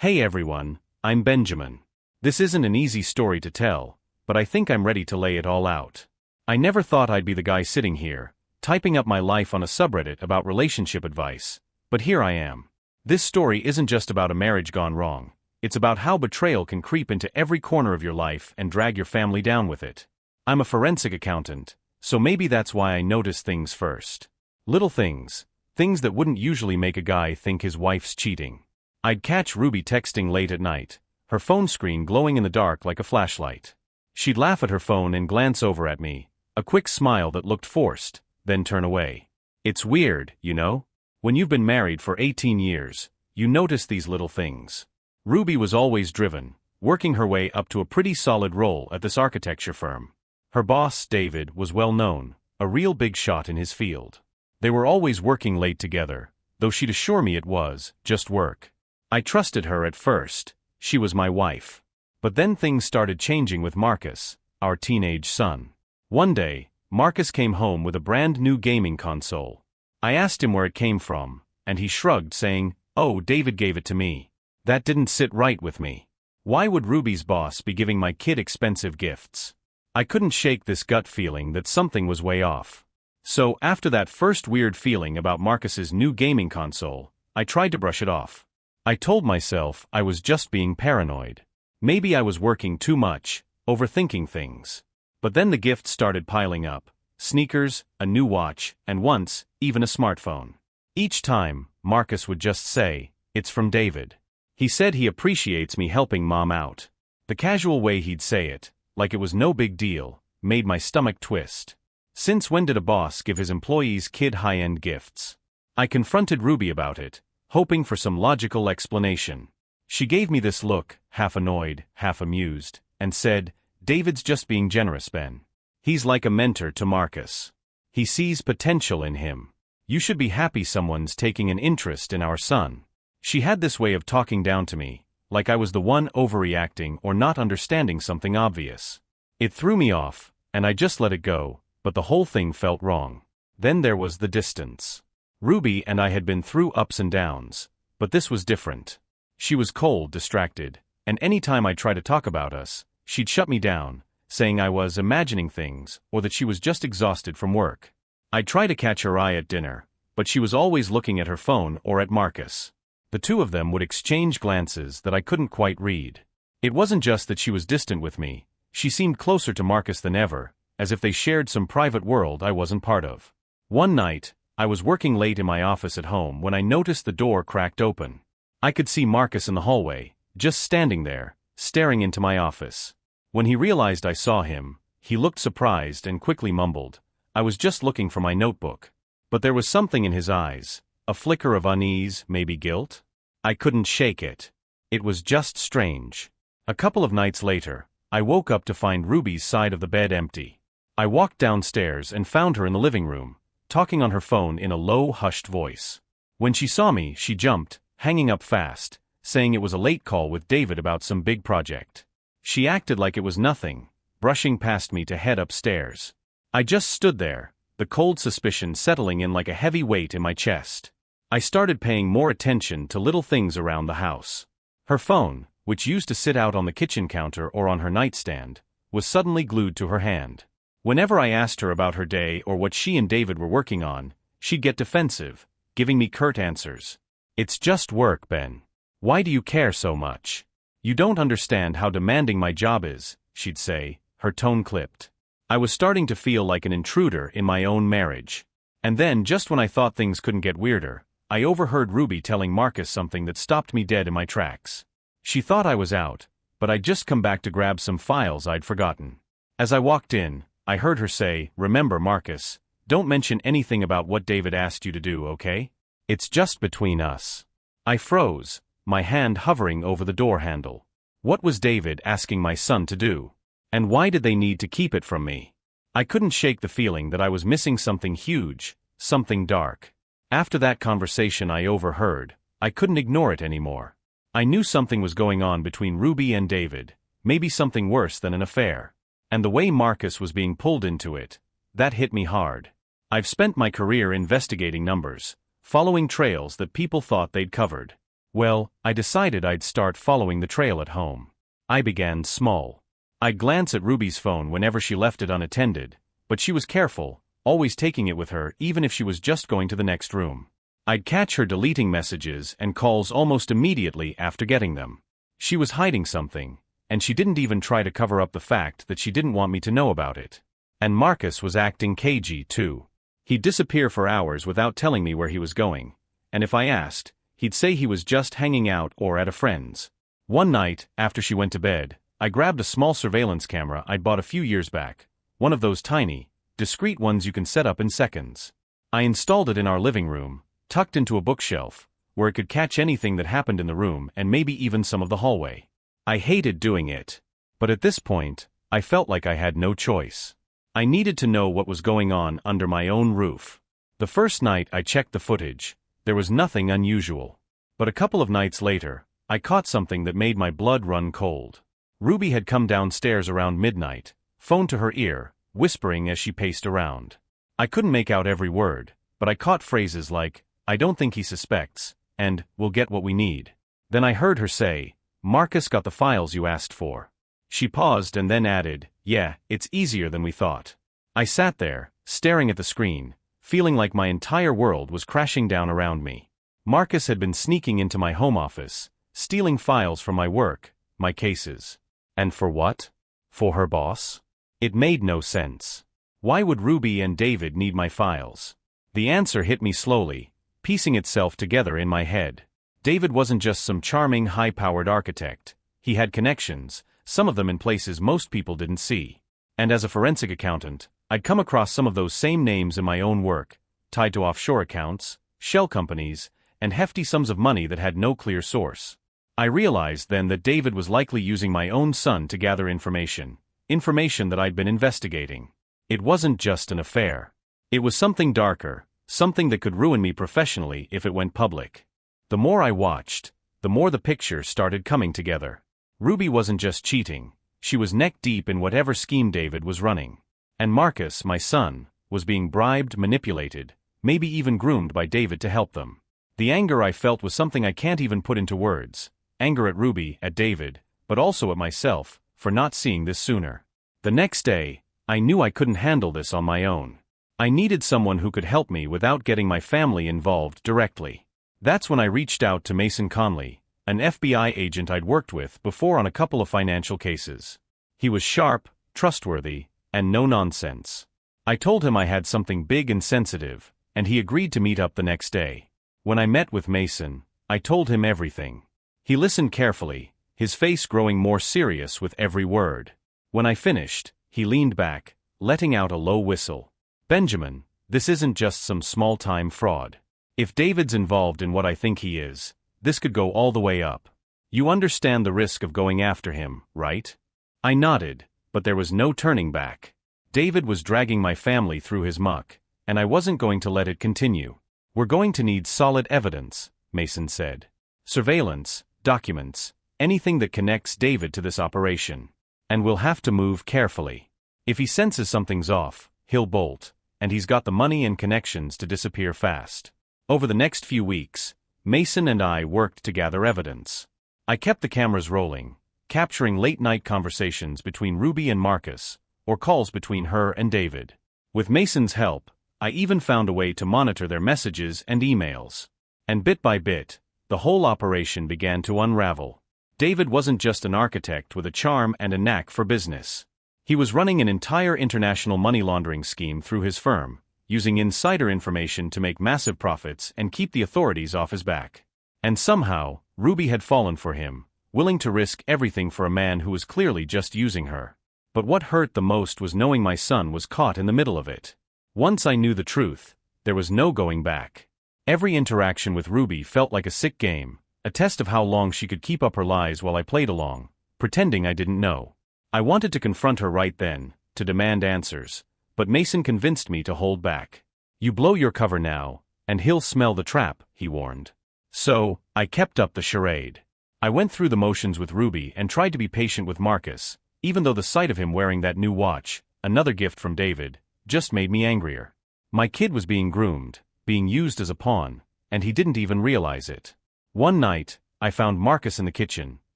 Hey everyone, I'm Benjamin. This isn't an easy story to tell, but I think I'm ready to lay it all out. I never thought I'd be the guy sitting here, typing up my life on a subreddit about relationship advice, but here I am. This story isn't just about a marriage gone wrong, it's about how betrayal can creep into every corner of your life and drag your family down with it. I'm a forensic accountant, so maybe that's why I notice things first. Little things that wouldn't usually make a guy think his wife's cheating. I'd catch Ruby texting late at night, her phone screen glowing in the dark like a flashlight. She'd laugh at her phone and glance over at me, a quick smile that looked forced, then turn away. It's weird, you know? When you've been married for 18 years, you notice these little things. Ruby was always driven, working her way up to a pretty solid role at this architecture firm. Her boss, David, was well known, a real big shot in his field. They were always working late together, though she'd assure me it was just work. I trusted her at first, she was my wife. But then things started changing with Marcus, our teenage son. One day, Marcus came home with a brand new gaming console. I asked him where it came from, and he shrugged, saying, "Oh, David gave it to me." That didn't sit right with me. Why would Ruby's boss be giving my kid expensive gifts? I couldn't shake this gut feeling that something was way off. So, after that first weird feeling about Marcus's new gaming console, I tried to brush it off. I told myself I was just being paranoid. Maybe I was working too much, overthinking things. But then the gifts started piling up. Sneakers, a new watch, and once, even a smartphone. Each time, Marcus would just say, "It's from David." He said he appreciates me helping Mom out. The casual way he'd say it, like it was no big deal, made my stomach twist. Since when did a boss give his employees kid high-end gifts? I confronted Ruby about it, hoping for some logical explanation. She gave me this look, half annoyed, half amused, and said, "David's just being generous, Ben. He's like a mentor to Marcus. He sees potential in him. You should be happy someone's taking an interest in our son." She had this way of talking down to me, like I was the one overreacting or not understanding something obvious. It threw me off, and I just let it go, but the whole thing felt wrong. Then there was the distance. Ruby and I had been through ups and downs, but this was different. She was cold, distracted, and any time I tried to talk about us, she'd shut me down, saying I was imagining things or that she was just exhausted from work. I'd try to catch her eye at dinner, but she was always looking at her phone or at Marcus. The two of them would exchange glances that I couldn't quite read. It wasn't just that she was distant with me, she seemed closer to Marcus than ever, as if they shared some private world I wasn't part of. One night, I was working late in my office at home when I noticed the door cracked open. I could see Marcus in the hallway, just standing there, staring into my office. When he realized I saw him, he looked surprised and quickly mumbled, "I was just looking for my notebook." But there was something in his eyes, a flicker of unease, maybe guilt. I couldn't shake it. It was just strange. A couple of nights later, I woke up to find Ruby's side of the bed empty. I walked downstairs and found her in the living room, talking on her phone in a low, hushed voice. When she saw me, she jumped, hanging up fast, saying it was a late call with David about some big project. She acted like it was nothing, brushing past me to head upstairs. I just stood there, the cold suspicion settling in like a heavy weight in my chest. I started paying more attention to little things around the house. Her phone, which used to sit out on the kitchen counter or on her nightstand, was suddenly glued to her hand. Whenever I asked her about her day or what she and David were working on, she'd get defensive, giving me curt answers. "It's just work, Ben. Why do you care so much? You don't understand how demanding my job is," she'd say, her tone clipped. I was starting to feel like an intruder in my own marriage. And then, just when I thought things couldn't get weirder, I overheard Ruby telling Marcus something that stopped me dead in my tracks. She thought I was out, but I'd just come back to grab some files I'd forgotten. As I walked in, I heard her say, "Remember, Marcus, don't mention anything about what David asked you to do, okay? It's just between us." I froze, my hand hovering over the door handle. What was David asking my son to do? And why did they need to keep it from me? I couldn't shake the feeling that I was missing something huge, something dark. After that conversation I overheard, I couldn't ignore it anymore. I knew something was going on between Ruby and David, maybe something worse than an affair. And the way Marcus was being pulled into it, that hit me hard. I've spent my career investigating numbers, following trails that people thought they'd covered. Well, I decided I'd start following the trail at home. I began small. I'd glance at Ruby's phone whenever she left it unattended, but she was careful, always taking it with her even if she was just going to the next room. I'd catch her deleting messages and calls almost immediately after getting them. She was hiding something, and she didn't even try to cover up the fact that she didn't want me to know about it. And Marcus was acting cagey too. He'd disappear for hours without telling me where he was going, and if I asked, he'd say he was just hanging out or at a friend's. One night, after she went to bed, I grabbed a small surveillance camera I'd bought a few years back, one of those tiny, discreet ones you can set up in seconds. I installed it in our living room, tucked into a bookshelf, where it could catch anything that happened in the room and maybe even some of the hallway. I hated doing it, but at this point, I felt like I had no choice. I needed to know what was going on under my own roof. The first night I checked the footage, there was nothing unusual. But a couple of nights later, I caught something that made my blood run cold. Ruby had come downstairs around midnight, phone to her ear, whispering as she paced around. I couldn't make out every word, but I caught phrases like, "I don't think he suspects," and "we'll get what we need." Then I heard her say, "Marcus got the files you asked for." She paused and then added, "Yeah, it's easier than we thought." I sat there, staring at the screen, feeling like my entire world was crashing down around me. Marcus had been sneaking into my home office, stealing files from my work, my cases. And for what? For her boss? It made no sense. Why would Ruby and David need my files? The answer hit me slowly, piecing itself together in my head. David wasn't just some charming, high-powered architect. He had connections, some of them in places most people didn't see. And as a forensic accountant, I'd come across some of those same names in my own work, tied to offshore accounts, shell companies, and hefty sums of money that had no clear source. I realized then that David was likely using my own son to gather information that I'd been investigating. It wasn't just an affair. It was something darker, something that could ruin me professionally if it went public. The more I watched, the more the picture started coming together. Ruby wasn't just cheating, she was neck-deep in whatever scheme David was running. And Marcus, my son, was being bribed, manipulated, maybe even groomed by David to help them. The anger I felt was something I can't even put into words. Anger at Ruby, at David, but also at myself, for not seeing this sooner. The next day, I knew I couldn't handle this on my own. I needed someone who could help me without getting my family involved directly. That's when I reached out to Mason Conley, an FBI agent I'd worked with before on a couple of financial cases. He was sharp, trustworthy, and no nonsense. I told him I had something big and sensitive, and he agreed to meet up the next day. When I met with Mason, I told him everything. He listened carefully, his face growing more serious with every word. When I finished, he leaned back, letting out a low whistle. "Benjamin, this isn't just some small-time fraud. If David's involved in what I think he is, this could go all the way up. You understand the risk of going after him, right?" I nodded, but there was no turning back. David was dragging my family through his muck, and I wasn't going to let it continue. "We're going to need solid evidence," Mason said. "Surveillance, documents, anything that connects David to this operation. And we'll have to move carefully. If he senses something's off, he'll bolt, and he's got the money and connections to disappear fast." Over the next few weeks, Mason and I worked to gather evidence. I kept the cameras rolling, capturing late-night conversations between Ruby and Marcus, or calls between her and David. With Mason's help, I even found a way to monitor their messages and emails. And bit by bit, the whole operation began to unravel. David wasn't just an architect with a charm and a knack for business. He was running an entire international money laundering scheme through his firm, using insider information to make massive profits and keep the authorities off his back. And somehow, Ruby had fallen for him, willing to risk everything for a man who was clearly just using her. But what hurt the most was knowing my son was caught in the middle of it. Once I knew the truth, there was no going back. Every interaction with Ruby felt like a sick game, a test of how long she could keep up her lies while I played along, pretending I didn't know. I wanted to confront her right then, to demand answers, but Mason convinced me to hold back. "You blow your cover now, and he'll smell the trap," he warned. So, I kept up the charade. I went through the motions with Ruby and tried to be patient with Marcus, even though the sight of him wearing that new watch, another gift from David, just made me angrier. My kid was being groomed, being used as a pawn, and he didn't even realize it. One night, I found Marcus in the kitchen,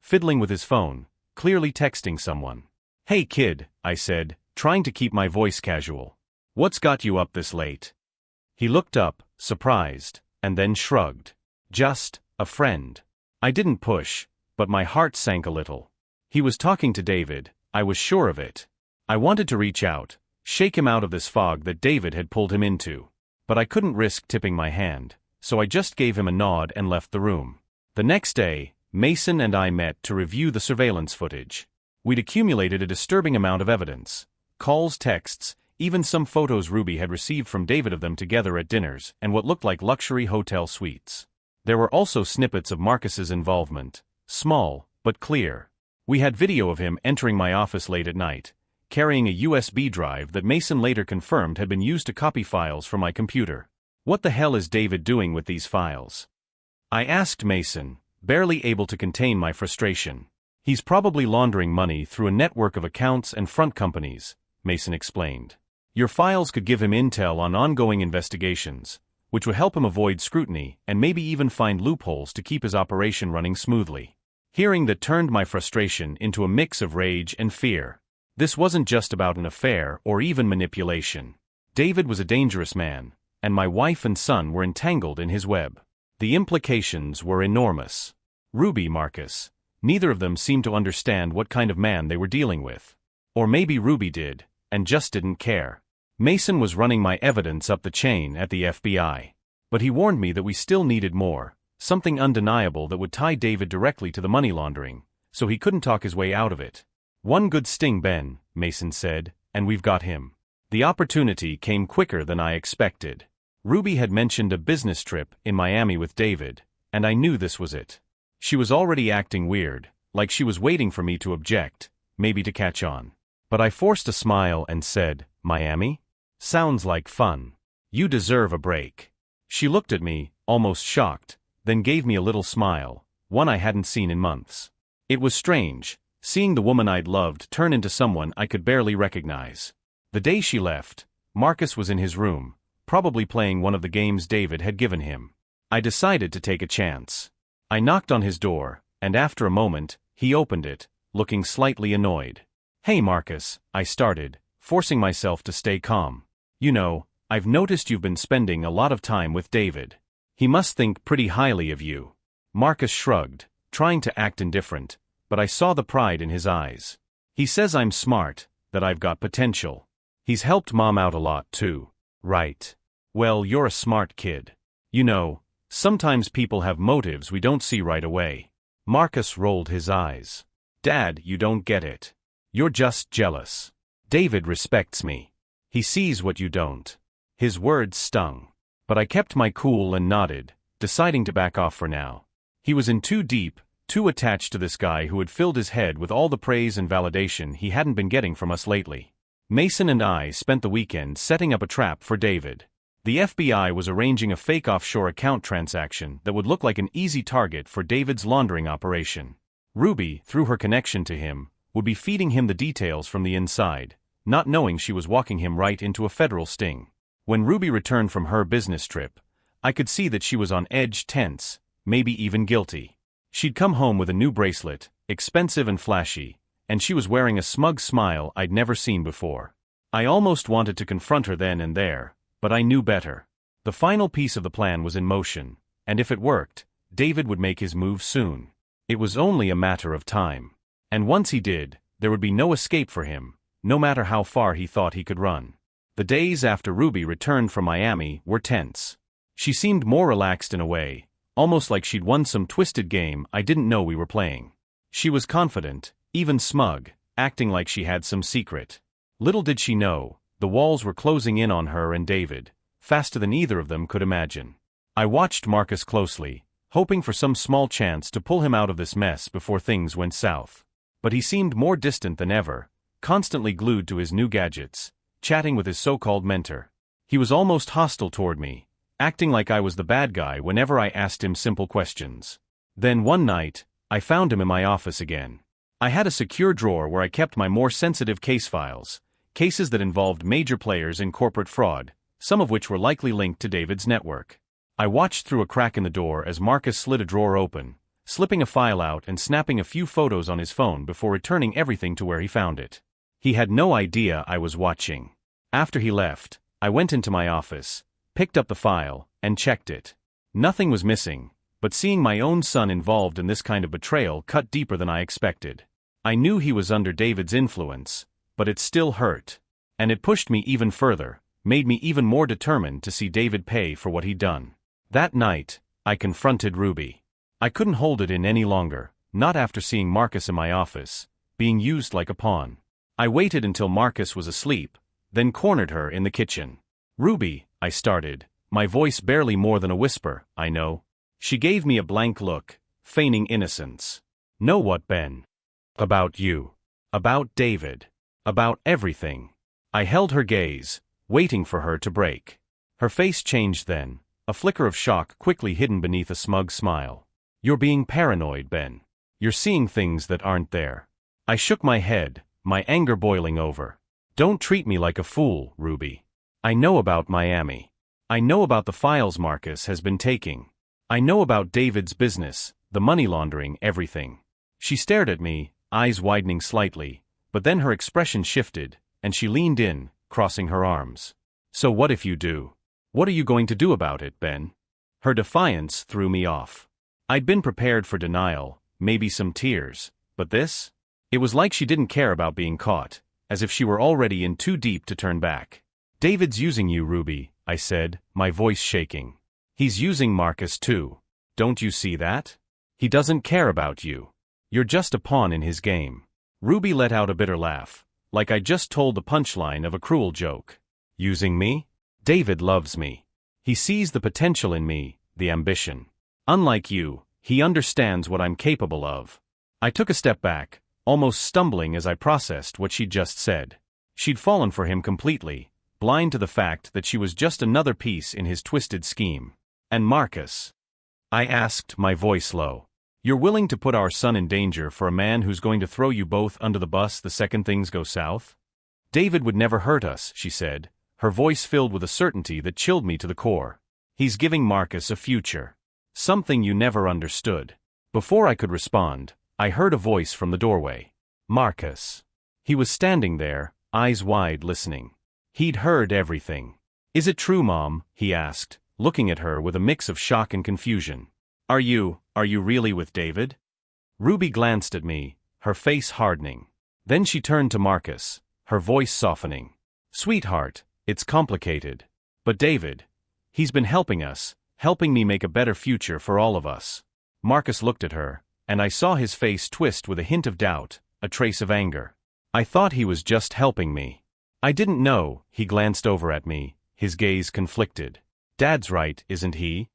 fiddling with his phone, clearly texting someone. "Hey kid," I said, trying to keep my voice casual. "What's got you up this late?" He looked up, surprised, and then shrugged. "Just a friend." I didn't push, but my heart sank a little. He was talking to David, I was sure of it. I wanted to reach out, shake him out of this fog that David had pulled him into. But I couldn't risk tipping my hand, so I just gave him a nod and left the room. The next day, Mason and I met to review the surveillance footage. We'd accumulated a disturbing amount of evidence. Calls, texts, even some photos Ruby had received from David of them together at dinners and what looked like luxury hotel suites. There were also snippets of Marcus's involvement, small, but clear. We had video of him entering my office late at night, carrying a USB drive that Mason later confirmed had been used to copy files from my computer. What the hell is David doing with these files? I asked Mason, barely able to contain my frustration. "He's probably laundering money through a network of accounts and front companies," Mason explained. "Your files could give him intel on ongoing investigations, which would help him avoid scrutiny and maybe even find loopholes to keep his operation running smoothly." Hearing that turned my frustration into a mix of rage and fear. This wasn't just about an affair or even manipulation. David was a dangerous man, and my wife and son were entangled in his web. The implications were enormous. Ruby, Marcus, neither of them seemed to understand what kind of man they were dealing with. Or maybe Ruby did, and just didn't care. Mason was running my evidence up the chain at the FBI. But he warned me that we still needed more, something undeniable that would tie David directly to the money laundering, so he couldn't talk his way out of it. "One good sting, Ben," Mason said, "and we've got him." The opportunity came quicker than I expected. Ruby had mentioned a business trip in Miami with David, and I knew this was it. She was already acting weird, like she was waiting for me to object, maybe to catch on. But I forced a smile and said, "Miami? Sounds like fun. You deserve a break." She looked at me, almost shocked, then gave me a little smile, one I hadn't seen in months. It was strange, seeing the woman I'd loved turn into someone I could barely recognize. The day she left, Marcus was in his room, probably playing one of the games David had given him. I decided to take a chance. I knocked on his door, and after a moment, he opened it, looking slightly annoyed. "Hey Marcus," I started, forcing myself to stay calm. "You know, I've noticed you've been spending a lot of time with David. He must think pretty highly of you." Marcus shrugged, trying to act indifferent, but I saw the pride in his eyes. "He says I'm smart, that I've got potential. He's helped Mom out a lot too." "Right. Well, you're a smart kid. You know, sometimes people have motives we don't see right away." Marcus rolled his eyes. "Dad, you don't get it. You're just jealous. David respects me. He sees what you don't." His words stung. But I kept my cool and nodded, deciding to back off for now. He was in too deep, too attached to this guy who had filled his head with all the praise and validation he hadn't been getting from us lately. Mason and I spent the weekend setting up a trap for David. The FBI was arranging a fake offshore account transaction that would look like an easy target for David's laundering operation. Ruby, through her connection to him, would be feeding him the details from the inside, not knowing she was walking him right into a federal sting. When Ruby returned from her business trip, I could see that she was on edge, tense, maybe even guilty. She'd come home with a new bracelet, expensive and flashy, and she was wearing a smug smile I'd never seen before. I almost wanted to confront her then and there, but I knew better. The final piece of the plan was in motion, and if it worked, David would make his move soon. It was only a matter of time. And once he did, there would be no escape for him, no matter how far he thought he could run. The days after Ruby returned from Miami were tense. She seemed more relaxed in a way, almost like she'd won some twisted game I didn't know we were playing. She was confident, even smug, acting like she had some secret. Little did she know, the walls were closing in on her and David, faster than either of them could imagine. I watched Marcus closely, hoping for some small chance to pull him out of this mess before things went south. But he seemed more distant than ever, constantly glued to his new gadgets, chatting with his so-called mentor. He was almost hostile toward me, acting like I was the bad guy whenever I asked him simple questions. Then one night, I found him in my office again. I had a secure drawer where I kept my more sensitive case files, cases that involved major players in corporate fraud, some of which were likely linked to David's network. I watched through a crack in the door as Marcus slid a drawer open, slipping a file out and snapping a few photos on his phone before returning everything to where he found it. He had no idea I was watching. After he left, I went into my office, picked up the file, and checked it. Nothing was missing, but seeing my own son involved in this kind of betrayal cut deeper than I expected. I knew he was under David's influence, but it still hurt. And it pushed me even further, made me even more determined to see David pay for what he'd done. That night, I confronted Ruby. I couldn't hold it in any longer, not after seeing Marcus in my office, being used like a pawn. I waited until Marcus was asleep, then cornered her in the kitchen. "Ruby," I started, my voice barely more than a whisper, I know. She gave me a blank look, feigning innocence. "Know what, Ben? About you. About David. About everything." I held her gaze, waiting for her to break. Her face changed then, a flicker of shock quickly hidden beneath a smug smile. "You're being paranoid, Ben. You're seeing things that aren't there." I shook my head, my anger boiling over. "Don't treat me like a fool, Ruby. I know about Miami. I know about the files Marcus has been taking. I know about David's business, the money laundering, everything." She stared at me, eyes widening slightly, but then her expression shifted, and she leaned in, crossing her arms. "So what if you do? What are you going to do about it, Ben?" Her defiance threw me off. I'd been prepared for denial, maybe some tears, but this? It was like she didn't care about being caught, as if she were already in too deep to turn back. "David's using you, Ruby," I said, my voice shaking. "He's using Marcus too. Don't you see that? He doesn't care about you. You're just a pawn in his game." Ruby let out a bitter laugh, like I just told the punchline of a cruel joke. "Using me? David loves me. He sees the potential in me, the ambition. Unlike you, he understands what I'm capable of." I took a step back, almost stumbling as I processed what she'd just said. She'd fallen for him completely, blind to the fact that she was just another piece in his twisted scheme. "And Marcus?" I asked, my voice low. "You're willing to put our son in danger for a man who's going to throw you both under the bus the second things go south?" "David would never hurt us," she said, her voice filled with a certainty that chilled me to the core. "He's giving Marcus a future. Something you never understood." Before I could respond, I heard a voice from the doorway. "Marcus." He was standing there, eyes wide, listening. He'd heard everything. "Is it true, Mom?" he asked, looking at her with a mix of shock and confusion. Are you really with David?" Ruby glanced at me, her face hardening. Then she turned to Marcus, her voice softening. "Sweetheart, it's complicated. But David, he's been helping us, helping me make a better future for all of us." Marcus looked at her, and I saw his face twist with a hint of doubt, a trace of anger. "I thought he was just helping me." "I didn't know," he glanced over at me, his gaze conflicted. "Dad's right, isn't he?"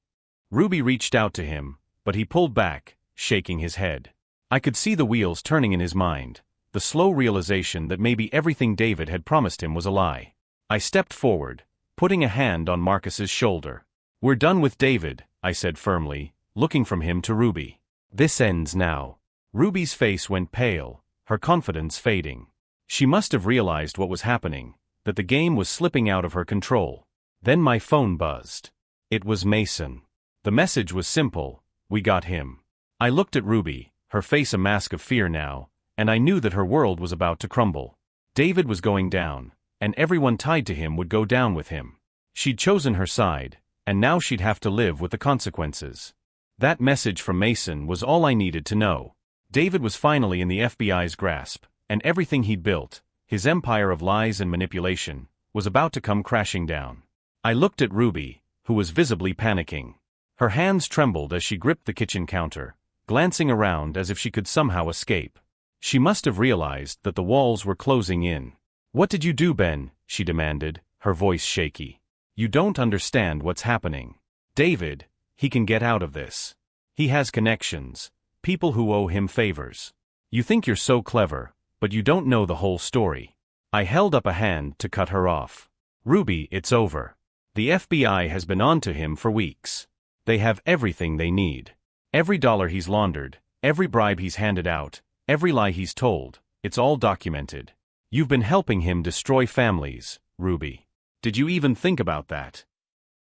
Ruby reached out to him, but he pulled back, shaking his head. I could see the wheels turning in his mind, the slow realization that maybe everything David had promised him was a lie. I stepped forward, putting a hand on Marcus's shoulder. "We're done with David," I said firmly, looking from him to Ruby. "This ends now." Ruby's face went pale, her confidence fading. She must have realized what was happening, that the game was slipping out of her control. Then my phone buzzed. It was Mason. The message was simple: "We got him." I looked at Ruby, her face a mask of fear now, and I knew that her world was about to crumble. David was going down, and everyone tied to him would go down with him. She'd chosen her side, and now she'd have to live with the consequences. That message from Mason was all I needed to know. David was finally in the FBI's grasp, and everything he'd built, his empire of lies and manipulation, was about to come crashing down. I looked at Ruby, who was visibly panicking. Her hands trembled as she gripped the kitchen counter, glancing around as if she could somehow escape. She must have realized that the walls were closing in. "What did you do, Ben?" she demanded, her voice shaky. "You don't understand what's happening. David, he can get out of this. He has connections, people who owe him favors. You think you're so clever, but you don't know the whole story." I held up a hand to cut her off. "Ruby, it's over. The FBI has been on to him for weeks. They have everything they need. Every dollar he's laundered, every bribe he's handed out, every lie he's told, it's all documented. You've been helping him destroy families, Ruby. Did you even think about that?"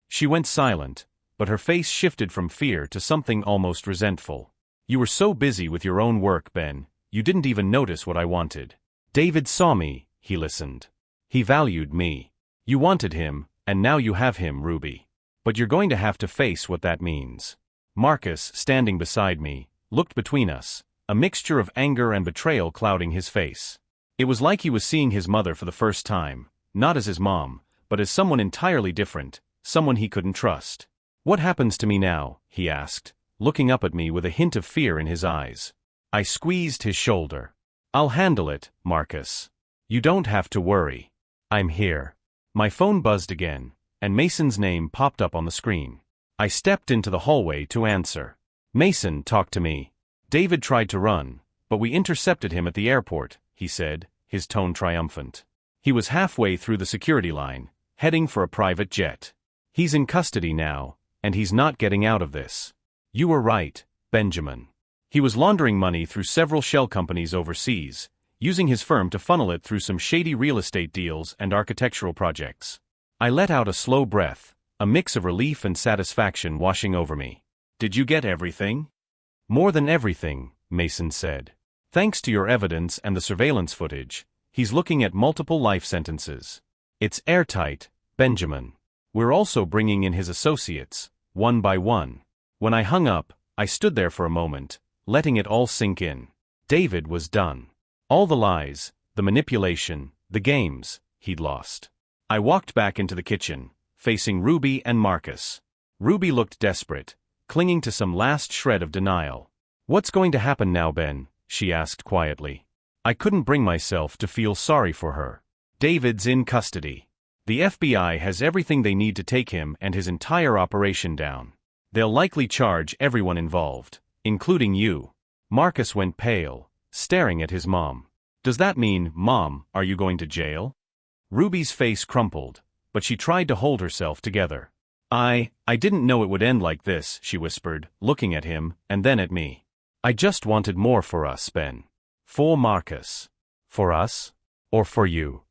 She went silent, but her face shifted from fear to something almost resentful. You were so busy with your own work, Ben, you didn't even notice what I wanted. David saw me, he listened. He valued me. You wanted him, and now you have him, Ruby. But you're going to have to face what that means. Marcus, standing beside me, looked between us, a mixture of anger and betrayal clouding his face. It was like he was seeing his mother for the first time, not as his mom, but as someone entirely different, someone he couldn't trust. What happens to me now? He asked, looking up at me with a hint of fear in his eyes. I squeezed his shoulder. I'll handle it, Marcus. You don't have to worry. I'm here. My phone buzzed again, and Mason's name popped up on the screen. I stepped into the hallway to answer. Mason, talk to me. David tried to run, but we intercepted him at the airport, he said, his tone triumphant. He was halfway through the security line, heading for a private jet. He's in custody now, and he's not getting out of this. You were right, Benjamin. He was laundering money through several shell companies overseas, using his firm to funnel it through some shady real estate deals and architectural projects. I let out a slow breath, a mix of relief and satisfaction washing over me. Did you get everything? More than everything, Mason said. Thanks to your evidence and the surveillance footage, he's looking at multiple life sentences. It's airtight, Benjamin. We're also bringing in his associates, one by one. When I hung up, I stood there for a moment, letting it all sink in. David was done. All the lies, the manipulation, the games, he'd lost. I walked back into the kitchen, facing Ruby and Marcus. Ruby looked desperate, clinging to some last shred of denial. What's going to happen now, Ben? She asked quietly. I couldn't bring myself to feel sorry for her. David's in custody. The FBI has everything they need to take him and his entire operation down. They'll likely charge everyone involved, including you. Marcus went pale, staring at his mom. Does that mean, Mom, are you going to jail? Ruby's face crumpled, but she tried to hold herself together. I didn't know it would end like this, she whispered, looking at him, and then at me. I just wanted more for us, Ben. For Marcus. For us? Or for you?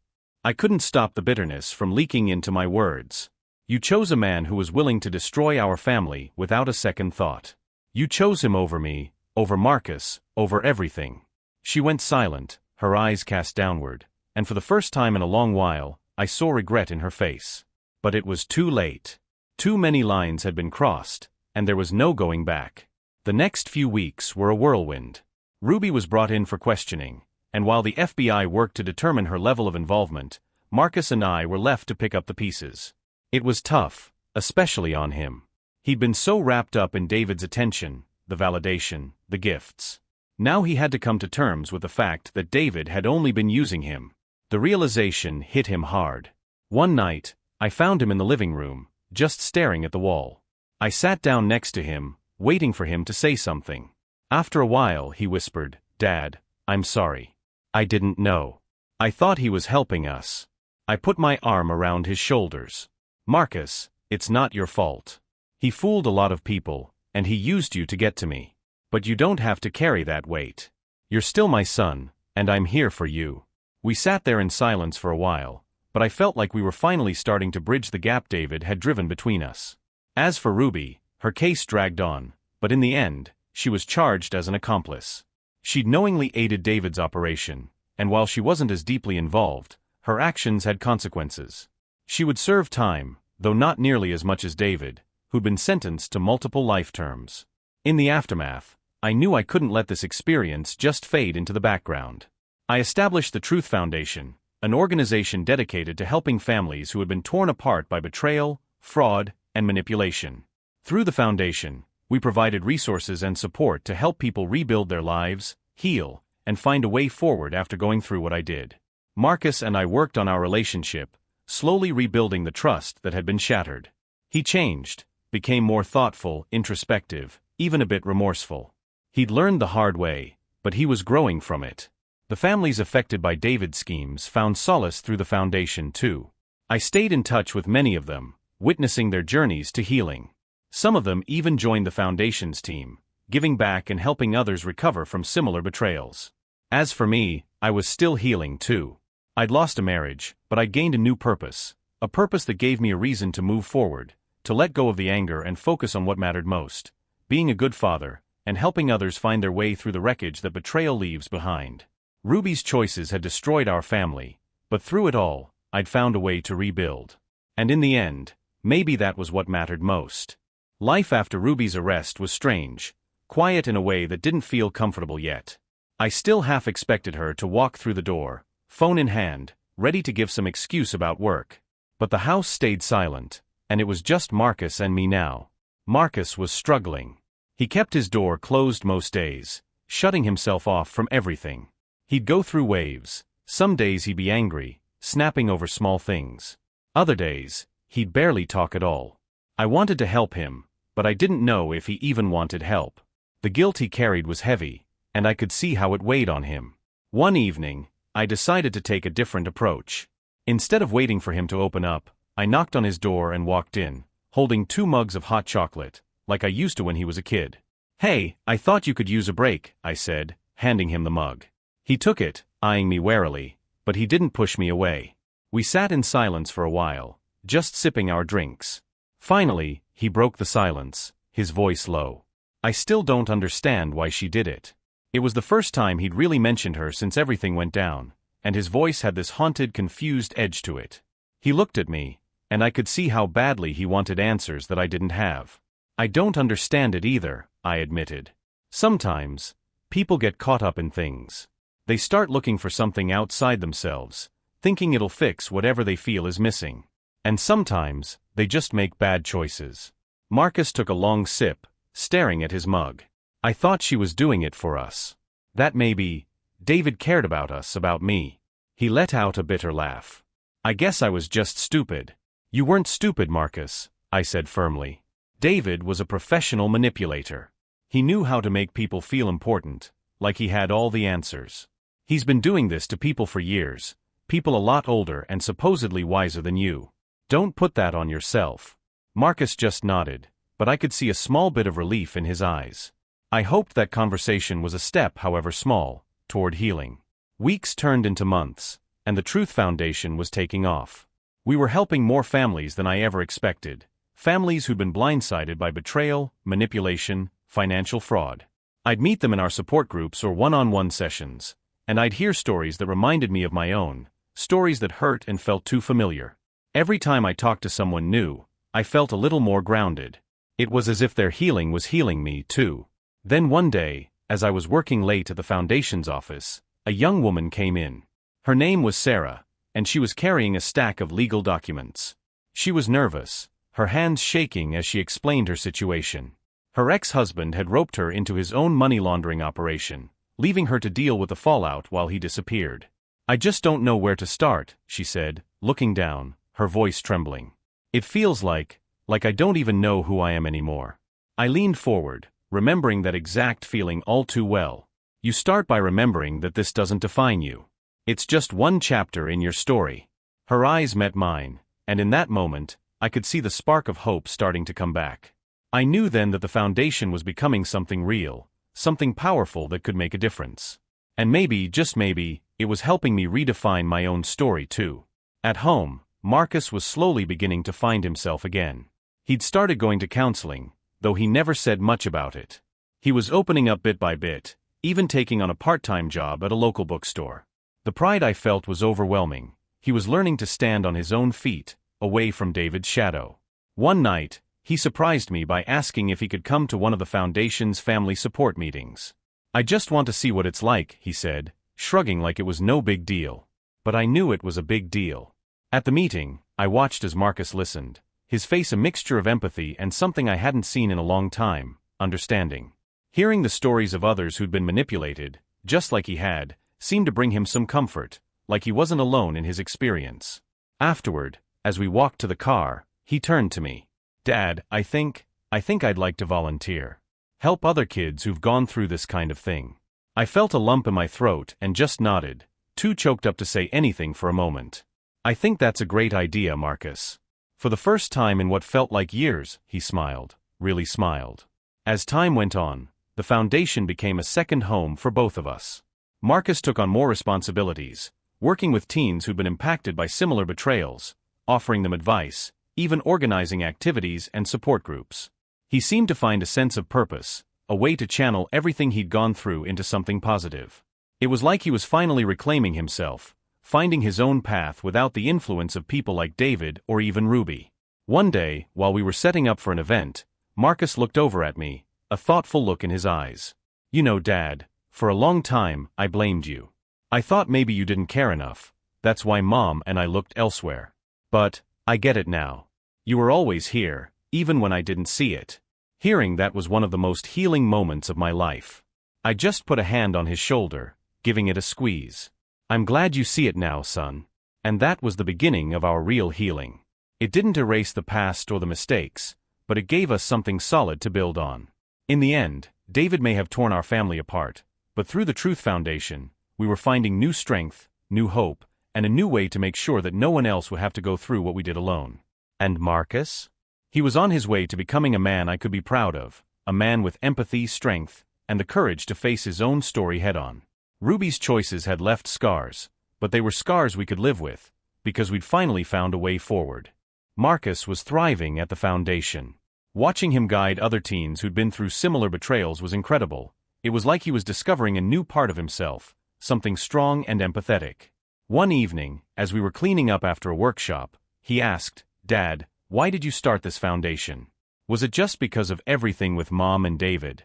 I couldn't stop the bitterness from leaking into my words. You chose a man who was willing to destroy our family without a second thought. You chose him over me, over Marcus, over everything. She went silent, her eyes cast downward, and for the first time in a long while, I saw regret in her face. But it was too late. Too many lines had been crossed, and there was no going back. The next few weeks were a whirlwind. Ruby was brought in for questioning, and while the FBI worked to determine her level of involvement, Marcus and I were left to pick up the pieces. It was tough, especially on him. He'd been so wrapped up in David's attention, the validation, the gifts. Now he had to come to terms with the fact that David had only been using him. The realization hit him hard. One night, I found him in the living room, just staring at the wall. I sat down next to him, waiting for him to say something. After a while, he whispered, Dad, I'm sorry. I didn't know. I thought he was helping us. I put my arm around his shoulders. Marcus, it's not your fault. He fooled a lot of people, and he used you to get to me. But you don't have to carry that weight. You're still my son, and I'm here for you. We sat there in silence for a while, but I felt like we were finally starting to bridge the gap David had driven between us. As for Ruby, her case dragged on, but in the end, she was charged as an accomplice. She'd knowingly aided David's operation, and while she wasn't as deeply involved, her actions had consequences. She would serve time, though not nearly as much as David, who'd been sentenced to multiple life terms. In the aftermath, I knew I couldn't let this experience just fade into the background. I established the Truth Foundation, an organization dedicated to helping families who had been torn apart by betrayal, fraud, and manipulation. Through the foundation, we provided resources and support to help people rebuild their lives, heal, and find a way forward after going through what I did. Marcus and I worked on our relationship, slowly rebuilding the trust that had been shattered. He changed, became more thoughtful, introspective, even a bit remorseful. He'd learned the hard way, but he was growing from it. The families affected by David's schemes found solace through the foundation too. I stayed in touch with many of them, witnessing their journeys to healing. Some of them even joined the foundation's team, giving back and helping others recover from similar betrayals. As for me, I was still healing too. I'd lost a marriage, but I'd gained a new purpose, a purpose that gave me a reason to move forward, to let go of the anger and focus on what mattered most, being a good father, and helping others find their way through the wreckage that betrayal leaves behind. Ruby's choices had destroyed our family, but through it all, I'd found a way to rebuild. And in the end, maybe that was what mattered most. Life after Ruby's arrest was strange, quiet in a way that didn't feel comfortable yet. I still half expected her to walk through the door, phone in hand, ready to give some excuse about work. But the house stayed silent, and it was just Marcus and me now. Marcus was struggling. He kept his door closed most days, shutting himself off from everything. He'd go through waves. Some days he'd be angry, snapping over small things. Other days, he'd barely talk at all. I wanted to help him, but I didn't know if he even wanted help. The guilt he carried was heavy, and I could see how it weighed on him. One evening, I decided to take a different approach. Instead of waiting for him to open up, I knocked on his door and walked in, holding 2 mugs of hot chocolate, like I used to when he was a kid. "Hey, I thought you could use a break," I said, handing him the mug. He took it, eyeing me warily, but he didn't push me away. We sat in silence for a while, just sipping our drinks. Finally, he broke the silence, his voice low. "I still don't understand why she did it." It was the first time he'd really mentioned her since everything went down, and his voice had this haunted, confused edge to it. He looked at me, and I could see how badly he wanted answers that I didn't have. "I don't understand it either," I admitted. "Sometimes, people get caught up in things. They start looking for something outside themselves, thinking it'll fix whatever they feel is missing. And sometimes, they just make bad choices." Marcus took a long sip, staring at his mug. "I thought she was doing it for us. That maybe, David cared about us, about me." He let out a bitter laugh. "I guess I was just stupid." "You weren't stupid, Marcus," I said firmly. "David was a professional manipulator. He knew how to make people feel important, like he had all the answers. He's been doing this to people for years, people a lot older and supposedly wiser than you. Don't put that on yourself." Marcus just nodded, but I could see a small bit of relief in his eyes. I hoped that conversation was a step, however small, toward healing. Weeks turned into months, and the Truth Foundation was taking off. We were helping more families than I ever expected, families who'd been blindsided by betrayal, manipulation, financial fraud. I'd meet them in our support groups or one-on-one sessions, and I'd hear stories that reminded me of my own, stories that hurt and felt too familiar. Every time I talked to someone new, I felt a little more grounded. It was as if their healing was healing me, too. Then one day, as I was working late at the Foundation's office, a young woman came in. Her name was Sarah, and she was carrying a stack of legal documents. She was nervous, her hands shaking as she explained her situation. Her ex-husband had roped her into his own money laundering operation, leaving her to deal with the fallout while he disappeared. "I just don't know where to start," she said, looking down, her voice trembling. "It feels like I don't even know who I am anymore." I leaned forward, remembering that exact feeling all too well. You start by remembering that this doesn't define you. It's just one chapter in your story. Her eyes met mine, and in that moment, I could see the spark of hope starting to come back. I knew then that the Foundation was becoming something real, something powerful that could make a difference. And maybe, just maybe, it was helping me redefine my own story too. At home, Marcus was slowly beginning to find himself again. He'd started going to counseling, though he never said much about it. He was opening up bit by bit, even taking on a part-time job at a local bookstore. The pride I felt was overwhelming. He was learning to stand on his own feet, away from David's shadow. One night, he surprised me by asking if he could come to one of the Foundation's family support meetings. "I just want to see what it's like," he said, shrugging like it was no big deal. But I knew it was a big deal. At the meeting, I watched as Marcus listened, his face a mixture of empathy and something I hadn't seen in a long time, understanding. Hearing the stories of others who'd been manipulated, just like he had, seemed to bring him some comfort, like he wasn't alone in his experience. Afterward, as we walked to the car, he turned to me. "Dad, I think I'd like to volunteer. Help other kids who've gone through this kind of thing." I felt a lump in my throat and just nodded, too choked up to say anything for a moment. "I think that's a great idea, Marcus." For the first time in what felt like years, he smiled, really smiled. As time went on, the Foundation became a second home for both of us. Marcus took on more responsibilities, working with teens who'd been impacted by similar betrayals, offering them advice, even organizing activities and support groups. He seemed to find a sense of purpose, a way to channel everything he'd gone through into something positive. It was like he was finally reclaiming himself, finding his own path without the influence of people like David or even Ruby. One day, while we were setting up for an event, Marcus looked over at me, a thoughtful look in his eyes. "You know, Dad, for a long time, I blamed you. I thought maybe you didn't care enough, that's why Mom and I looked elsewhere. But, I get it now. You were always here, even when I didn't see it." Hearing that was one of the most healing moments of my life. I just put a hand on his shoulder, giving it a squeeze. "I'm glad you see it now, son." And that was the beginning of our real healing. It didn't erase the past or the mistakes, but it gave us something solid to build on. In the end, David may have torn our family apart, but through the Truth Foundation, we were finding new strength, new hope, and a new way to make sure that no one else would have to go through what we did alone. And Marcus? He was on his way to becoming a man I could be proud of, a man with empathy, strength, and the courage to face his own story head-on. Ruby's choices had left scars, but they were scars we could live with, because we'd finally found a way forward. Marcus was thriving at the foundation. Watching him guide other teens who'd been through similar betrayals was incredible. It was like he was discovering a new part of himself, something strong and empathetic. One evening, as we were cleaning up after a workshop, he asked, "Dad, why did you start this foundation? Was it just because of everything with Mom and David?"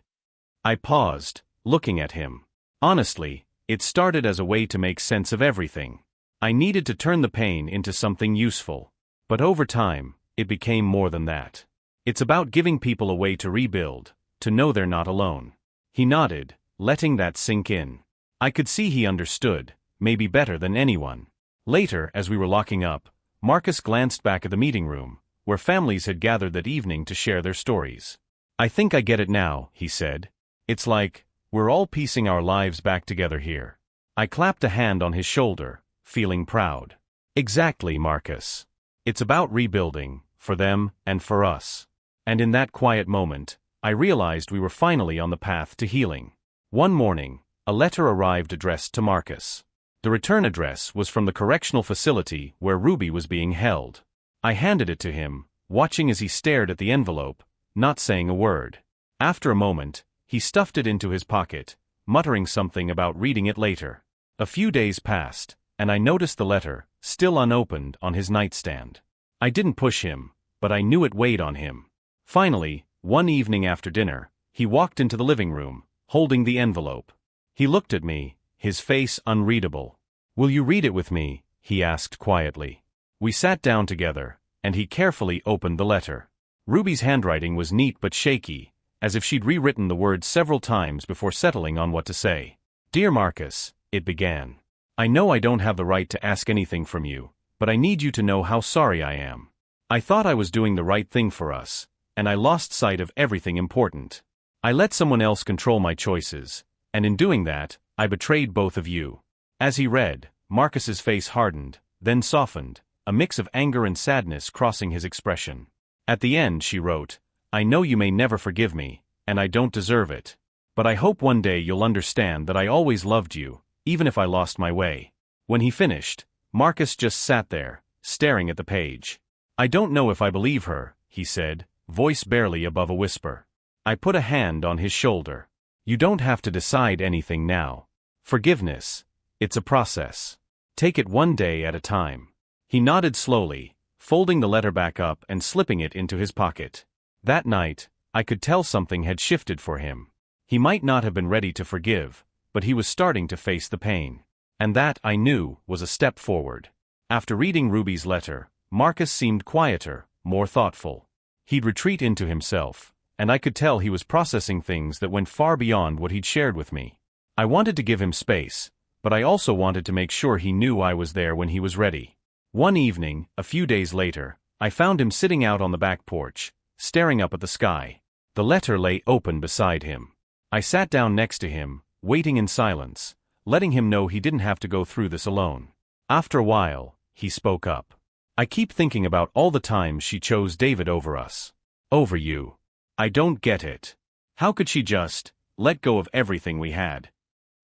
I paused, looking at him. Honestly, it started as a way to make sense of everything. I needed to turn the pain into something useful. But over time, it became more than that. It's about giving people a way to rebuild, to know they're not alone. He nodded, letting that sink in. I could see he understood, maybe better than anyone. Later, as we were locking up, Marcus glanced back at the meeting room, where families had gathered that evening to share their stories. "I think I get it now," he said. "It's like, we're all piecing our lives back together here." I clapped a hand on his shoulder, feeling proud. "Exactly, Marcus. It's about rebuilding, for them and for us." And in that quiet moment, I realized we were finally on the path to healing. One morning, a letter arrived addressed to Marcus. The return address was from the correctional facility where Ruby was being held. I handed it to him, watching as he stared at the envelope, not saying a word. After a moment, he stuffed it into his pocket, muttering something about reading it later. A few days passed, and I noticed the letter, still unopened, on his nightstand. I didn't push him, but I knew it weighed on him. Finally, one evening after dinner, he walked into the living room, holding the envelope. He looked at me, his face unreadable. "Will you read it with me?" he asked quietly. We sat down together, and he carefully opened the letter. Ruby's handwriting was neat but shaky, as if she'd rewritten the words several times before settling on what to say. "Dear Marcus," it began. "I know I don't have the right to ask anything from you, but I need you to know how sorry I am. I thought I was doing the right thing for us, and I lost sight of everything important. I let someone else control my choices, and in doing that, I betrayed both of you." As he read, Marcus's face hardened, then softened, a mix of anger and sadness crossing his expression. At the end she wrote, "I know you may never forgive me, and I don't deserve it. But I hope one day you'll understand that I always loved you, even if I lost my way." When he finished, Marcus just sat there, staring at the page. "I don't know if I believe her," he said, voice barely above a whisper. I put a hand on his shoulder. "You don't have to decide anything now. Forgiveness, it's a process. Take it one day at a time." He nodded slowly, folding the letter back up and slipping it into his pocket. That night, I could tell something had shifted for him. He might not have been ready to forgive, but he was starting to face the pain. And that, I knew, was a step forward. After reading Ruby's letter, Marcus seemed quieter, more thoughtful. He'd retreat into himself, and I could tell he was processing things that went far beyond what he'd shared with me. I wanted to give him space, but I also wanted to make sure he knew I was there when he was ready. One evening, a few days later, I found him sitting out on the back porch, staring up at the sky. The letter lay open beside him. I sat down next to him, waiting in silence, letting him know he didn't have to go through this alone. After a while, he spoke up. "I keep thinking about all the times she chose David over us. Over you. I don't get it. How could she just let go of everything we had?"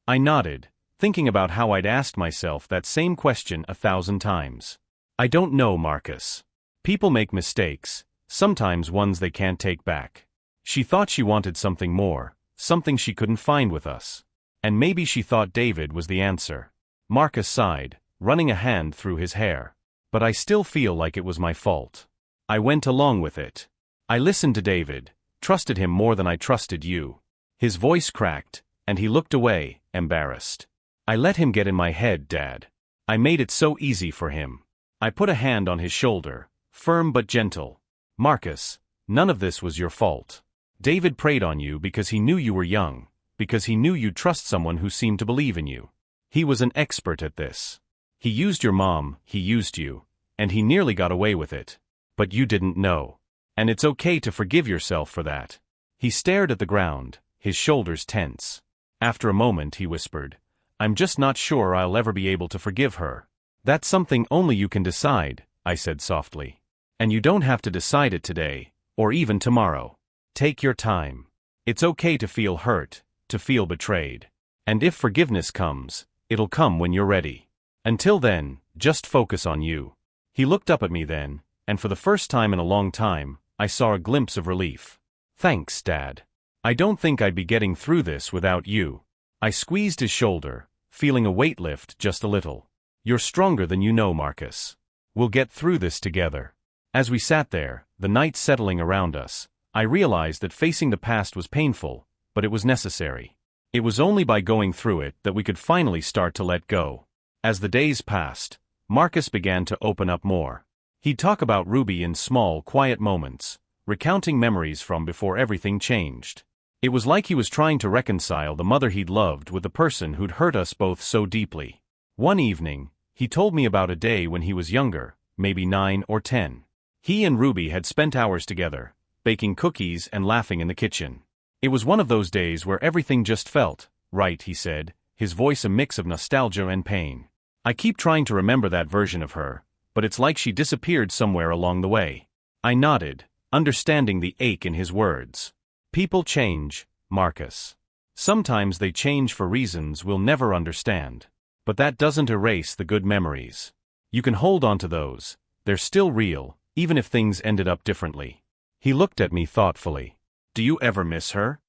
I nodded, thinking about how I'd asked myself that same question 1,000 times. "I don't know, Marcus. People make mistakes, sometimes ones they can't take back. She thought she wanted something more, something she couldn't find with us. And maybe she thought David was the answer. Marcus sighed, running a hand through his hair. But I still feel like it was my fault. I went along with it. I listened to David, trusted him more than I trusted you. His voice cracked, and he looked away, embarrassed. I let him get in my head, Dad. I made it so easy for him. I put a hand on his shoulder, firm but gentle. Marcus, none of this was your fault. David preyed on you because he knew you were young, because he knew you'd trust someone who seemed to believe in you. He was an expert at this. He used your mom, he used you, and he nearly got away with it. But you didn't know. And it's okay to forgive yourself for that. He stared at the ground, his shoulders tense. After a moment he whispered, I'm just not sure I'll ever be able to forgive her. That's something only you can decide, I said softly. And you don't have to decide it today, or even tomorrow. Take your time. It's okay to feel hurt, to feel betrayed. And if forgiveness comes, it'll come when you're ready. Until then, just focus on you. He looked up at me then, and for the first time in a long time, I saw a glimpse of relief. Thanks, Dad. I don't think I'd be getting through this without you. I squeezed his shoulder, feeling a weight lift just a little. You're stronger than you know, Marcus. We'll get through this together. As we sat there, the night settling around us, I realized that facing the past was painful, but it was necessary. It was only by going through it that we could finally start to let go. As the days passed, Marcus began to open up more. He'd talk about Ruby in small, quiet moments, recounting memories from before everything changed. It was like he was trying to reconcile the mother he'd loved with the person who'd hurt us both so deeply. One evening, he told me about a day when he was younger, maybe 9 or 10. He and Ruby had spent hours together, baking cookies and laughing in the kitchen. It was one of those days where everything just felt right, he said, his voice a mix of nostalgia and pain. I keep trying to remember that version of her, but it's like she disappeared somewhere along the way. I nodded, understanding the ache in his words. People change, Marcus. Sometimes they change for reasons we'll never understand. But that doesn't erase the good memories. You can hold on to those. They're still real, even if things ended up differently. He looked at me thoughtfully. Do you ever miss her?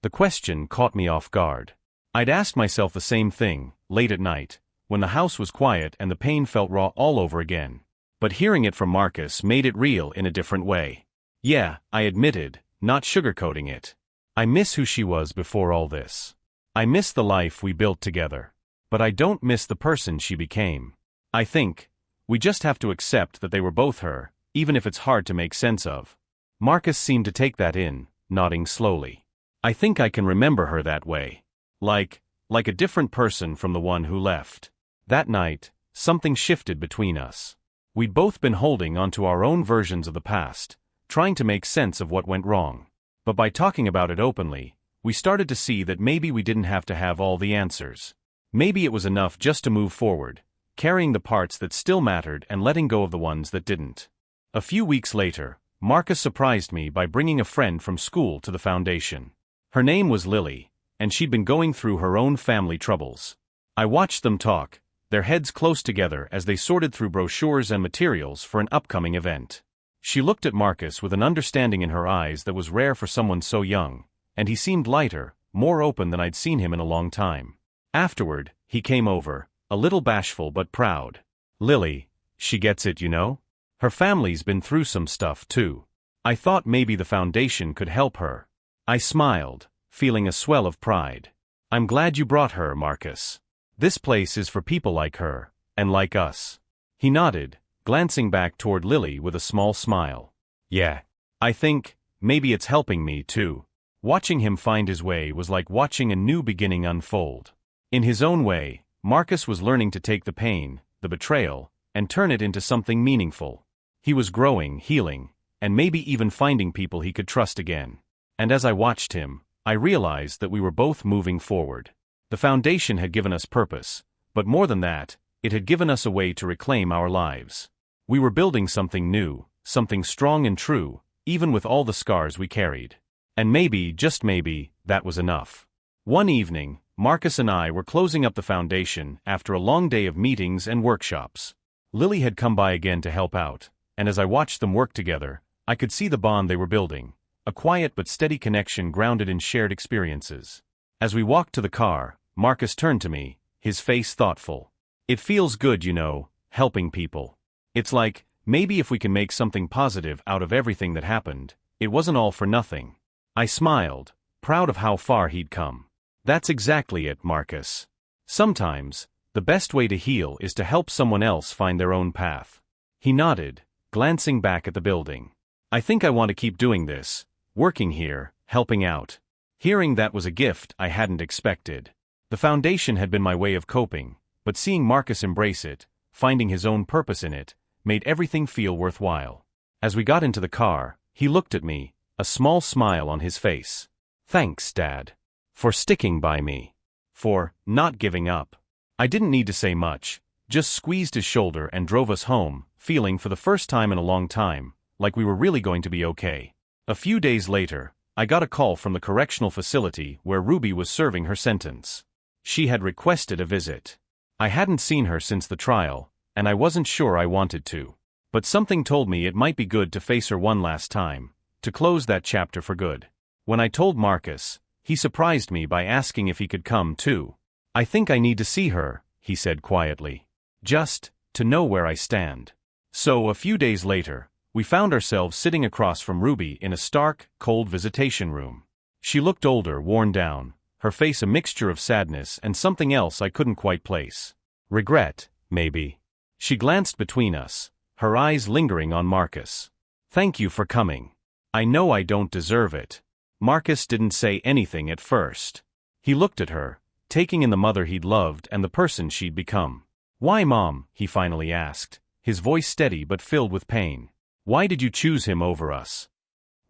The question caught me off guard. I'd asked myself the same thing, late at night, when the house was quiet and the pain felt raw all over again. But hearing it from Marcus made it real in a different way. Yeah, I admitted, not sugarcoating it. I miss who she was before all this. I miss the life we built together. But I don't miss the person she became. I think we just have to accept that they were both her, even if it's hard to make sense of. Marcus seemed to take that in, nodding slowly. I think I can remember her that way. Like a different person from the one who left. That night, something shifted between us. We'd both been holding onto our own versions of the past, trying to make sense of what went wrong. But by talking about it openly, we started to see that maybe we didn't have to have all the answers. Maybe it was enough just to move forward, carrying the parts that still mattered and letting go of the ones that didn't. A few weeks later, Marcus surprised me by bringing a friend from school to the foundation. Her name was Lily, and she'd been going through her own family troubles. I watched them talk, their heads close together as they sorted through brochures and materials for an upcoming event. She looked at Marcus with an understanding in her eyes that was rare for someone so young, and he seemed lighter, more open than I'd seen him in a long time. Afterward, he came over, a little bashful but proud. Lily, she gets it, you know? Her family's been through some stuff too. I thought maybe the foundation could help her. I smiled, feeling a swell of pride. I'm glad you brought her, Marcus. This place is for people like her, and like us. He nodded, glancing back toward Lily with a small smile. Yeah. I think, maybe it's helping me too. Watching him find his way was like watching a new beginning unfold. In his own way, Marcus was learning to take the pain, the betrayal, and turn it into something meaningful. He was growing, healing, and maybe even finding people he could trust again. And as I watched him, I realized that we were both moving forward. The foundation had given us purpose, but more than that, it had given us a way to reclaim our lives. We were building something new, something strong and true, even with all the scars we carried. And maybe, just maybe, that was enough. One evening, Marcus and I were closing up the foundation after a long day of meetings and workshops. Lily had come by again to help out, and as I watched them work together, I could see the bond they were building, a quiet but steady connection grounded in shared experiences. As we walked to the car, Marcus turned to me, his face thoughtful. It feels good, helping people. It's like, maybe if we can make something positive out of everything that happened, it wasn't all for nothing. I smiled, proud of how far he'd come. That's exactly it, Marcus. Sometimes, the best way to heal is to help someone else find their own path. He nodded, glancing back at the building. I think I want to keep doing this, working here, helping out. Hearing that was a gift I hadn't expected. The foundation had been my way of coping, but seeing Marcus embrace it, finding his own purpose in it, made everything feel worthwhile. As we got into the car, he looked at me, a small smile on his face. Thanks, Dad. For sticking by me. For not giving up. I didn't need to say much, just squeezed his shoulder and drove us home, feeling for the first time in a long time, like we were really going to be okay. A few days later, I got a call from the correctional facility where Ruby was serving her sentence. She had requested a visit. I hadn't seen her since the trial, and I wasn't sure I wanted to. But something told me it might be good to face her one last time, to close that chapter for good. When I told Marcus, he surprised me by asking if he could come too. I think I need to see her, he said quietly. Just to know where I stand. So a few days later, we found ourselves sitting across from Ruby in a stark, cold visitation room. She looked older, worn down, her face a mixture of sadness and something else I couldn't quite place. Regret, maybe. She glanced between us, her eyes lingering on Marcus. Thank you for coming. I know I don't deserve it. Marcus didn't say anything at first. He looked at her, taking in the mother he'd loved and the person she'd become. Why, Mom? He finally asked, his voice steady but filled with pain. Why did you choose him over us?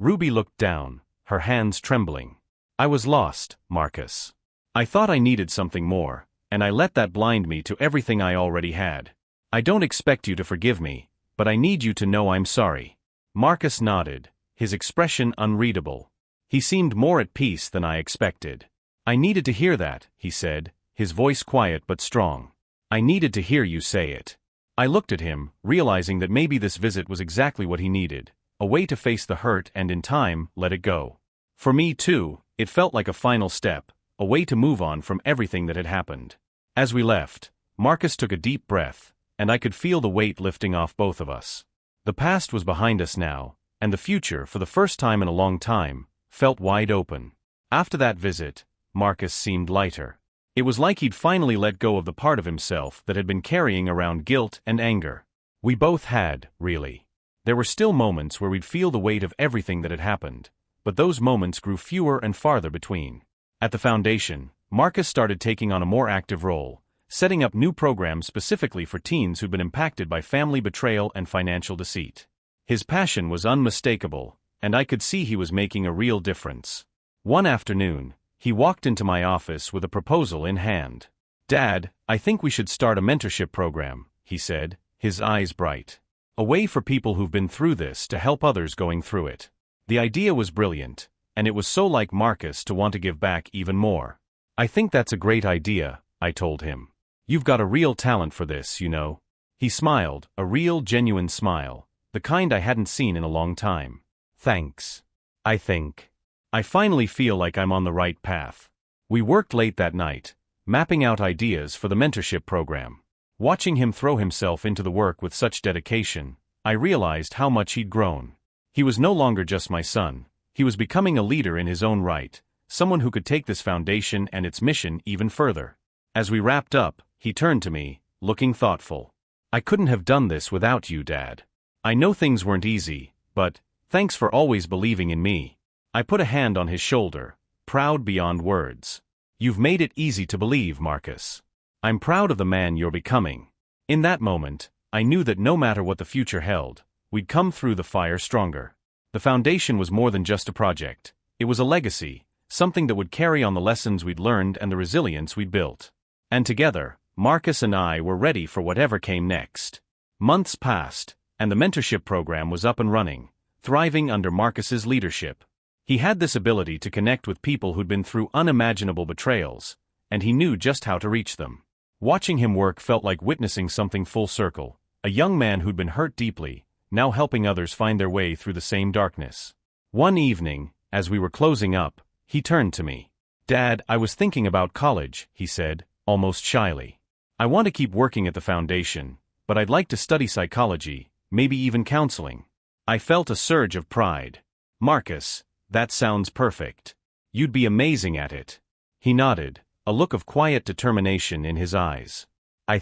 Ruby looked down, her hands trembling. I was lost, Marcus. I thought I needed something more, and I let that blind me to everything I already had. I don't expect you to forgive me, but I need you to know I'm sorry. Marcus nodded, his expression unreadable. He seemed more at peace than I expected. I needed to hear that, he said, his voice quiet but strong. I needed to hear you say it. I looked at him, realizing that maybe this visit was exactly what he needed, a way to face the hurt and in time, let it go. For me too, it felt like a final step, a way to move on from everything that had happened. As we left, Marcus took a deep breath, and I could feel the weight lifting off both of us. The past was behind us now, and the future, for the first time in a long time, felt wide open. After that visit, Marcus seemed lighter. It was like he'd finally let go of the part of himself that had been carrying around guilt and anger. We both had, really. There were still moments where we'd feel the weight of everything that had happened, but those moments grew fewer and farther between. At the foundation, Marcus started taking on a more active role, setting up new programs specifically for teens who'd been impacted by family betrayal and financial deceit. His passion was unmistakable, and I could see he was making a real difference. One afternoon, he walked into my office with a proposal in hand. Dad, I think we should start a mentorship program, he said, his eyes bright. A way for people who've been through this to help others going through it. The idea was brilliant, and it was so like Marcus to want to give back even more. I think that's a great idea, I told him. You've got a real talent for this, you know. He smiled, a real genuine smile, the kind I hadn't seen in a long time. Thanks. I finally feel like I'm on the right path. We worked late that night, mapping out ideas for the mentorship program. Watching him throw himself into the work with such dedication, I realized how much he'd grown. He was no longer just my son, he was becoming a leader in his own right, someone who could take this foundation and its mission even further. As we wrapped up, he turned to me, looking thoughtful. I couldn't have done this without you, Dad. I know things weren't easy, but thanks for always believing in me. I put a hand on his shoulder, proud beyond words. You've made it easy to believe, Marcus. I'm proud of the man you're becoming. In that moment, I knew that no matter what the future held, we'd come through the fire stronger. The foundation was more than just a project. It was a legacy, something that would carry on the lessons we'd learned and the resilience we'd built. And together, Marcus and I were ready for whatever came next. Months passed, and the mentorship program was up and running, thriving under Marcus's leadership. He had this ability to connect with people who'd been through unimaginable betrayals, and he knew just how to reach them. Watching him work felt like witnessing something full circle, a young man who'd been hurt deeply, now helping others find their way through the same darkness. One evening, as we were closing up, he turned to me. "Dad, I was thinking about college," he said, almost shyly. "I want to keep working at the foundation, but I'd like to study psychology, maybe even counseling." I felt a surge of pride. "Marcus, that sounds perfect. You'd be amazing at it." He nodded, a look of quiet determination in his eyes. I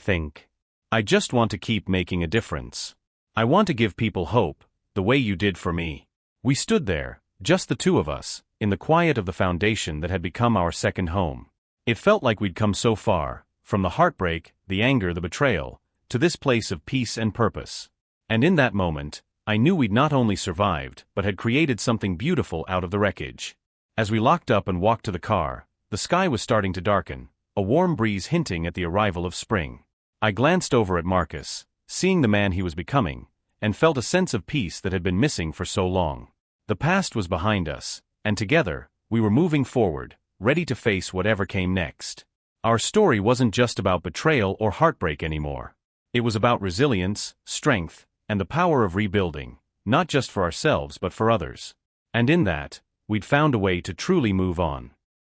just want to keep making a difference. I want to give people hope, the way you did for me." We stood there, just the two of us, in the quiet of the foundation that had become our second home. It felt like we'd come so far, from the heartbreak, the anger, the betrayal, to this place of peace and purpose. And in that moment, I knew we'd not only survived, but had created something beautiful out of the wreckage. As we locked up and walked to the car, the sky was starting to darken, a warm breeze hinting at the arrival of spring. I glanced over at Marcus, seeing the man he was becoming, and felt a sense of peace that had been missing for so long. The past was behind us, and together, we were moving forward, ready to face whatever came next. Our story wasn't just about betrayal or heartbreak anymore. It was about resilience, strength, and the power of rebuilding, not just for ourselves but for others. And in that, we'd found a way to truly move on.